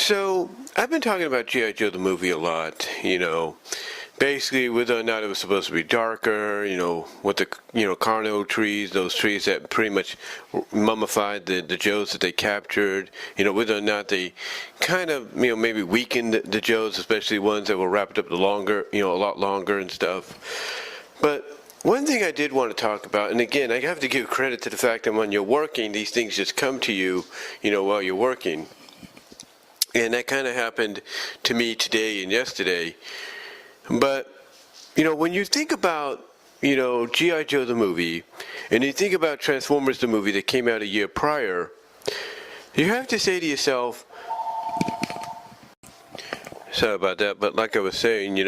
So, I've been talking about G.I. Joe the movie a lot, basically whether or not it was supposed to be darker, with the, carno trees, those trees that pretty much mummified the Joes that they captured, whether or not they kind of, maybe weakened the Joes, especially ones that were wrapped up a lot longer and stuff. But one thing I did want to talk about, and again, I have to give credit to the fact that when you're working, these things just come to you, while you're working. And that kind of happened to me today and yesterday. But, when you think about, G.I. Joe the movie, and you think about Transformers the movie that came out a year prior, you have to say to yourself, sorry about that, but like I was saying,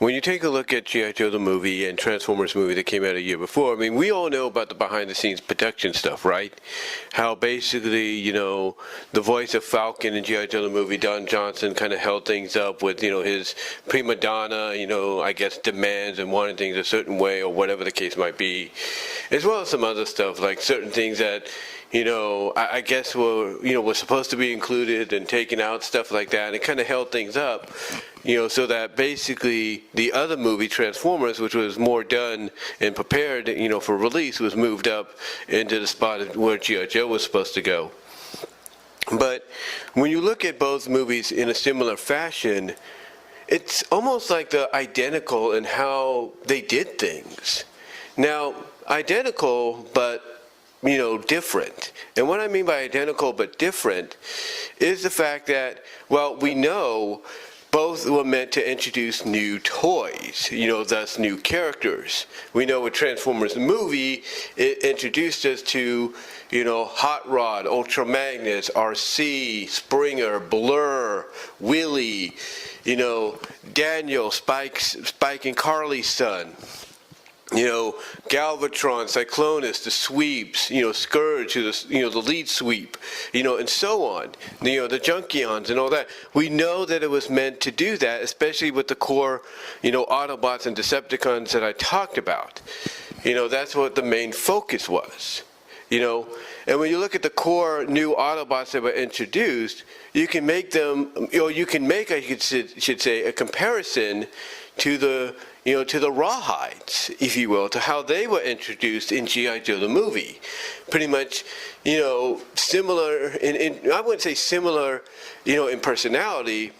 when you take a look at G.I. Joe the movie and Transformers movie that came out a year before, we all know about the behind-the-scenes production stuff, right? How basically, the voice of Falcon in G.I. Joe the movie, Don Johnson, kind of held things up with, his prima donna, I guess, demands and wanting things a certain way or whatever the case might be, as well as some other stuff, like certain things that, I guess were supposed to be included and taken out, stuff like that. And it kind of held things up, so that basically the other movie, Transformers, which was more done and prepared, for release, was moved up into the spot where G.I. Joe was supposed to go. But when you look at both movies in a similar fashion, it's almost like they're identical in how they did things. Now, identical, but different. And what I mean by identical but different is the fact that, well, we know both were meant to introduce new toys, thus new characters. We know with Transformers the movie, it introduced us to, Hot Rod, Ultra Magnus, RC, Springer, Blur, Willie, Daniel, Spike and Carly's son. Galvatron, Cyclonus, the Sweeps, Scourge, the lead sweep, and so on, the Junkions and all that. We know that it was meant to do that, especially with the core, Autobots and Decepticons that I talked about. That's what the main focus was, And when you look at the core new Autobots that were introduced, you can make them, I should say, a comparison to the rawhides, if you will, to how they were introduced in G.I. Joe the movie. Pretty much, similar, I wouldn't say similar, in personality,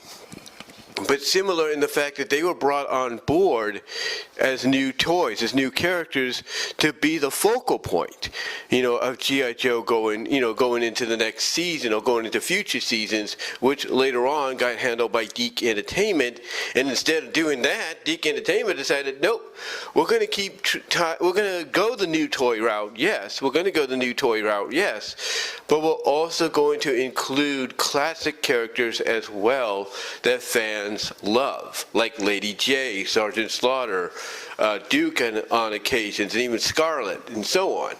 but similar in the fact that they were brought on board as new toys, as new characters, to be the focal point, of G.I. Joe going into the next season or going into future seasons, which later on got handled by Geek Entertainment. And instead of doing that, Geek Entertainment decided, nope, we're going to go the new toy route, yes. We're going to go the new toy route, yes. But we're also going to include classic characters as well that fans love, like Lady J, Sergeant Slaughter, Duke on occasions, and even Scarlet, and so on.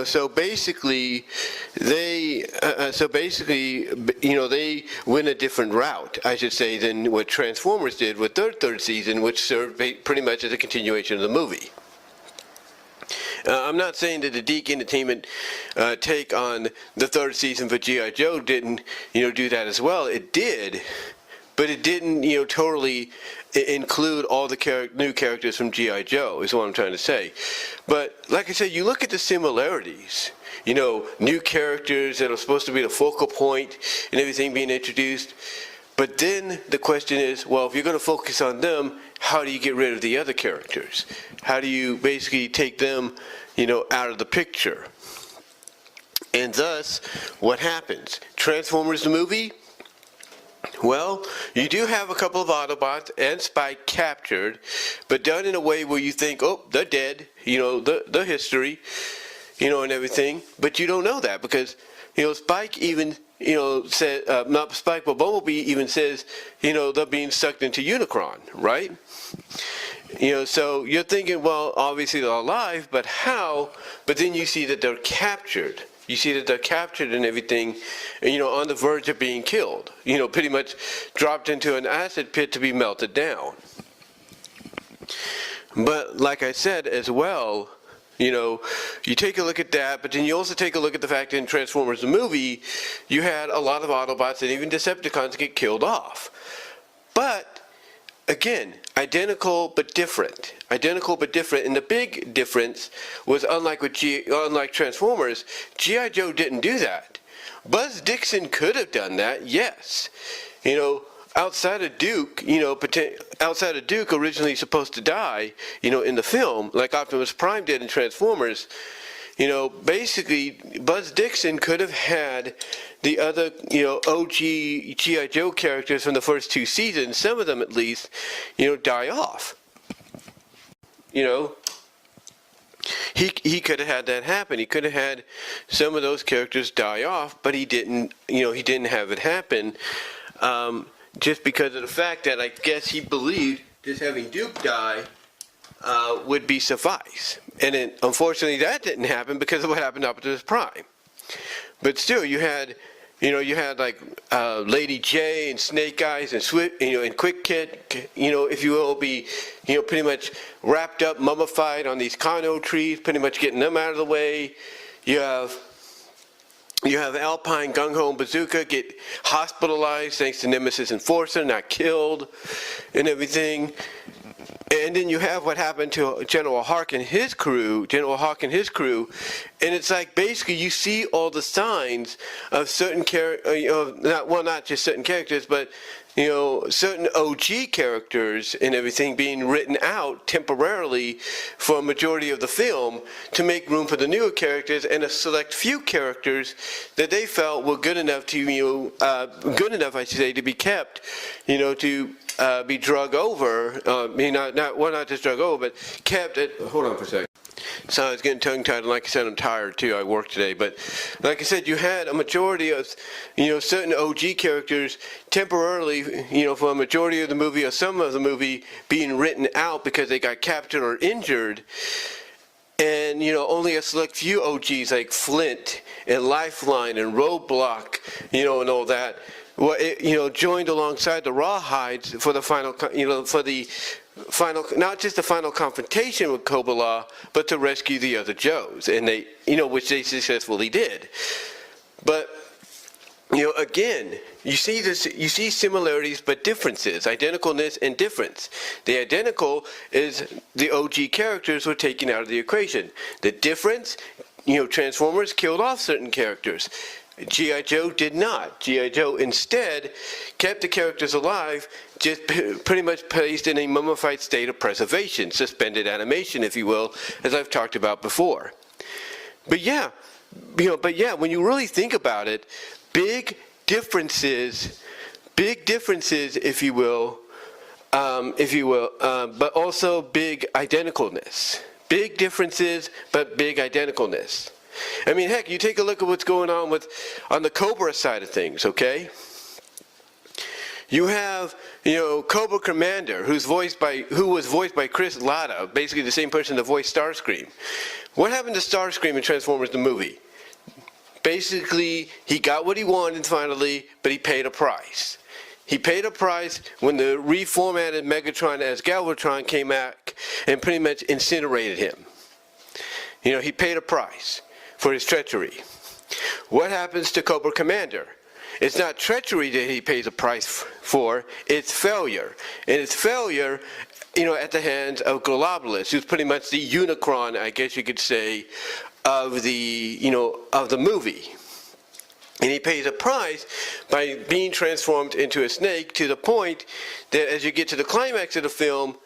So basically, they went a different route, I should say, than what Transformers did with their third season, which served pretty much as a continuation of the movie. I'm not saying that the Geek Entertainment take on the third season for G.I. Joe didn't, do that as well. It did, but it didn't, totally include all the new characters from G.I. Joe, is what I'm trying to say. But like I said, you look at the similarities. New characters that are supposed to be the focal point and everything being introduced. But then the question is, well, if you're going to focus on them, how do you get rid of the other characters? How do you basically take them, out of the picture? And thus, what happens? Transformers the movie? Well, you do have a couple of Autobots and Spike captured, but done in a way where you think, oh, they're dead, the history, and everything. But you don't know that because, Spike even, said, not Spike, but Bumblebee even says, they're being sucked into Unicron, right? So you're thinking, well, obviously they're alive, but how? But then you see that they're captured. You see that they're captured and everything, and, on the verge of being killed. Pretty much dropped into an acid pit to be melted down. But like I said as well, You know, you take a look at that, but then you also take a look at the fact that in Transformers the movie, you had a lot of Autobots and even Decepticons get killed off. But, again, identical but different. Identical but different. And the big difference was, unlike Transformers, G.I. Joe didn't do that. Buzz Dixon could have done that, yes. You know, outside of Duke, originally supposed to die, in the film, like Optimus Prime did in Transformers, basically Buzz Dixon could have had the other, OG G.I. Joe characters from the first 2 seasons, some of them at least, die off. He could have had that happen. He could have had some of those characters die off, but he didn't have it happen. Just because of the fact that I guess he believed just having Duke die would be suffice. And then, unfortunately, that didn't happen because of what happened to Optimus Prime. But still, you had like Lady J and Snake Eyes and and Quick Kid, if you will, be, pretty much wrapped up, mummified on these Kano trees, pretty much getting them out of the way. You have Alpine, Gung Ho, and Bazooka get hospitalized thanks to Nemesis Enforcer, not killed, and everything. And then you have what happened to General Hawk and his crew, and it's like basically you see all the signs of certain not just certain characters, but certain OG characters and everything being written out temporarily for a majority of the film to make room for the newer characters and a select few characters that they felt were good enough to to be kept, to be drug over. Not just drug over, but kept at. Hold on for a second. So I was getting tongue-tied, and like I said, I'm tired too. I worked today, but like I said, you had a majority of, certain OG characters temporarily, for a majority of the movie or some of the movie being written out because they got captured or injured, and only a select few OGs like Flint and Lifeline and Roadblock, and all that, joined alongside the Rawhides for the final, not just the final confrontation with Cobra, but to rescue the other Joes, and they, which they successfully did. But, again, you see similarities but differences, identicalness and difference. The identical is the OG characters were taken out of the equation. The difference, Transformers killed off certain characters. G.I. Joe did not. G.I. Joe instead kept the characters alive, just pretty much placed in a mummified state of preservation, suspended animation, if you will, as I've talked about before. But yeah, when you really think about it, big differences, if you will, but also big identicalness. Big differences, but big identicalness. I mean, heck, you take a look at what's going on the Cobra side of things, okay? You have, Cobra Commander, who was voiced by Chris Latta, basically the same person that voiced Starscream. What happened to Starscream in Transformers the movie? Basically, he got what he wanted finally, but he paid a price. He paid a price when the reformatted Megatron as Galvatron came back and pretty much incinerated him. He paid a price for his treachery. What happens to Cobra Commander? It's not treachery that he pays a price for, it's failure. And it's failure, at the hands of Globalist, who's pretty much the Unicron, I guess you could say, of the movie. And he pays a price by being transformed into a snake, to the point that as you get to the climax of the film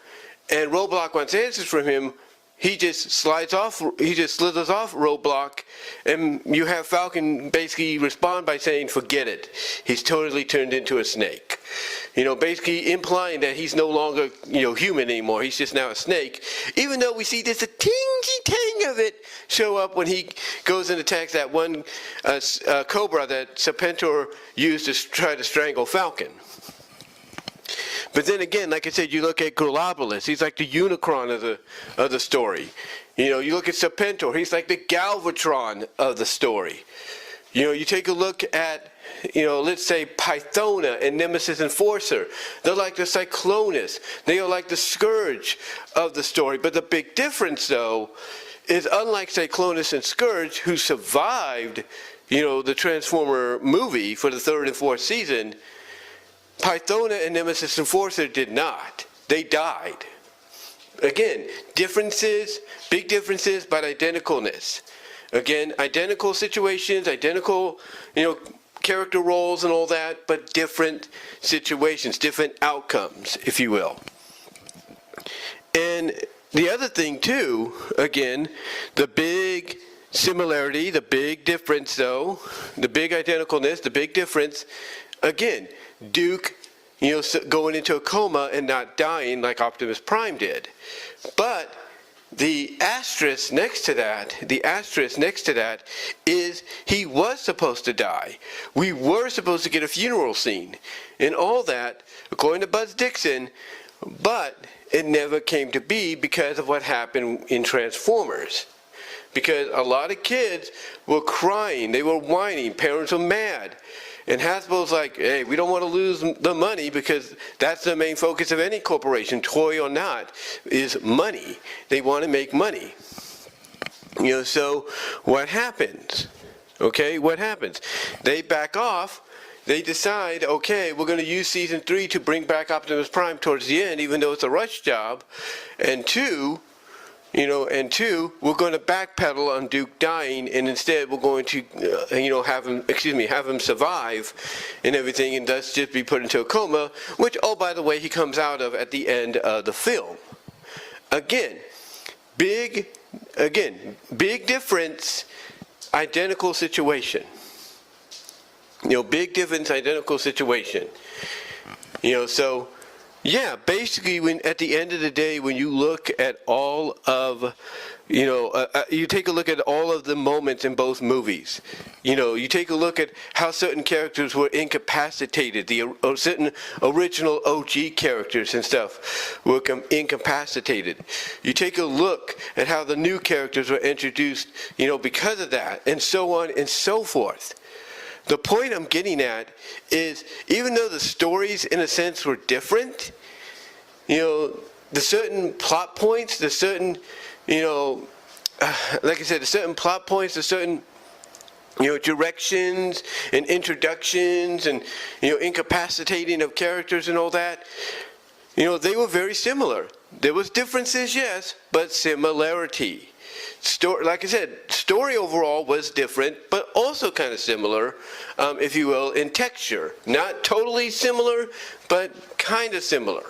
and Roadblock wants answers from him, he just slithers off Roadblock, and you have Falcon basically respond by saying, forget it. He's totally turned into a snake. Basically implying that he's no longer, human anymore. He's just now a snake. Even though we see just a ting of it show up when he goes and attacks that one Cobra that Serpentor used to try to strangle Falcon. But then again, like I said, you look at Globalist, he's like the Unicron of the story. You look at Serpentor, he's like the Galvatron of the story. You take a look at, let's say Pythona and Nemesis Enforcer. They're like the Cyclonus. They are like the Scourge of the story. But the big difference, though, is unlike Cyclonus and Scourge, who survived, the Transformer movie for the third and fourth season. Pythona and Nemesis Enforcer did not. They died. Again, differences, big differences, but identicalness. Again, identical situations, identical, character roles and all that, but different situations, different outcomes, if you will. And the other thing too, again, the big similarity, the big difference though, the big identicalness, the big difference, again, Duke, going into a coma and not dying like Optimus Prime did. But the asterisk next to that is he was supposed to die. We were supposed to get a funeral scene and all that, according to Buzz Dixon, but it never came to be because of what happened in Transformers. Because a lot of kids were crying, they were whining, parents were mad. And Hasbro's like, hey, we don't want to lose the money because that's the main focus of any corporation, toy or not, is money. They want to make money. So what happens? Okay, what happens? They back off. They decide, okay, we're going to use Season 3 to bring back Optimus Prime towards the end, even though it's a rush job. And two, we're going to backpedal on Duke dying, and instead we're going to, have him survive and everything, and thus just be put into a coma, which, oh, by the way, he comes out of at the end of the film. Again, big difference, identical situation. Big difference, identical situation. So, yeah, basically, at the end of the day, when you look at all of, you take a look at all of the moments in both movies. You take a look at how certain characters were incapacitated. The certain original OG characters and stuff were incapacitated. You take a look at how the new characters were introduced, because of that, and so on and so forth. The point I'm getting at is, even though the stories, in a sense, were different, the certain plot points, the certain, like I said, the certain plot points, the certain, directions and introductions and, incapacitating of characters and all that, they were very similar. There was differences, yes, but similarity. Like I said, story overall was different, but also kind of similar, if you will, in texture. Not totally similar, but kind of similar,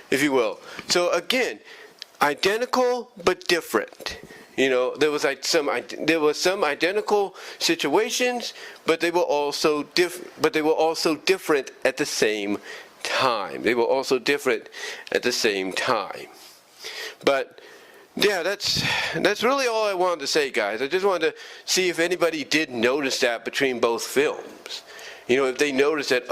if you will. So again, identical but different. There was some identical situations, but they were also different at the same time. But yeah, that's really all I wanted to say, guys. I just wanted to see if anybody did notice that between both films. If they noticed that,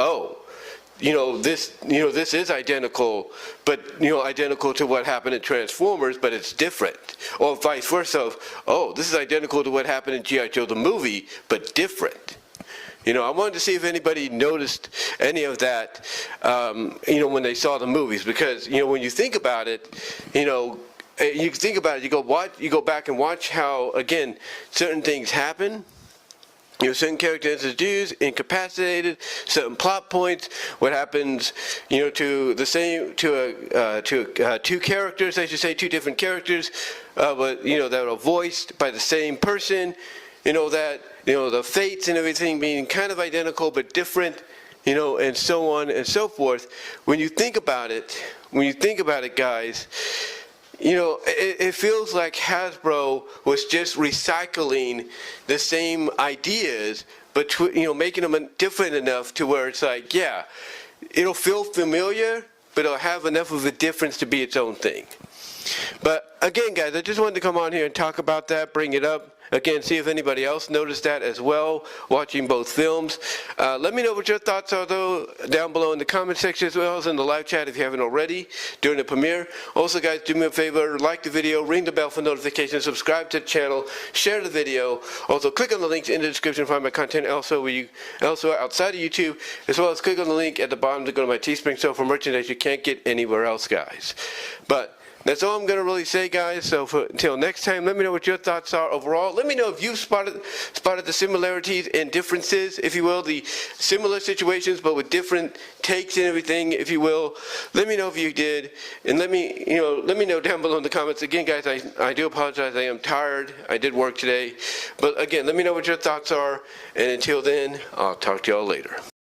this is identical, but identical to what happened in Transformers, but it's different. Or vice versa of, this is identical to what happened in G.I. Joe the movie, but different. I wanted to see if anybody noticed any of that, when they saw the movies, because when you think about it, you go back and watch how, again, certain things happen. Certain characters introduced, incapacitated, certain plot points, what happens, to two characters, I should say, two different characters, but, that are voiced by the same person, the fates and everything being kind of identical but different, and so on and so forth. When you think about it, guys, it feels like Hasbro was just recycling the same ideas, but making them different enough to where it's like, yeah, it'll feel familiar, but it'll have enough of a difference to be its own thing. But again, guys, I just wanted to come on here and talk about that, bring it up. Again, see if anybody else noticed that as well, watching both films. Let me know what your thoughts are, though, down below in the comment section, as well as in the live chat if you haven't already during the premiere. Also, guys, do me a favor, like the video, ring the bell for notifications, subscribe to the channel, share the video. Also, click on the links in the description to find my content elsewhere outside of YouTube, as well as click on the link at the bottom to go to my Teespring store for merchandise you can't get anywhere else, guys. But That's all I'm going to really say, guys. So until next time, let me know what your thoughts are overall. Let me know if you've spotted the similarities and differences, if you will, the similar situations but with different takes and everything, if you will. Let me know if you did, and let me know down below in the comments. Again, guys, I do apologize. I am tired. I did work today, but again, let me know what your thoughts are. And until then, I'll talk to y'all later.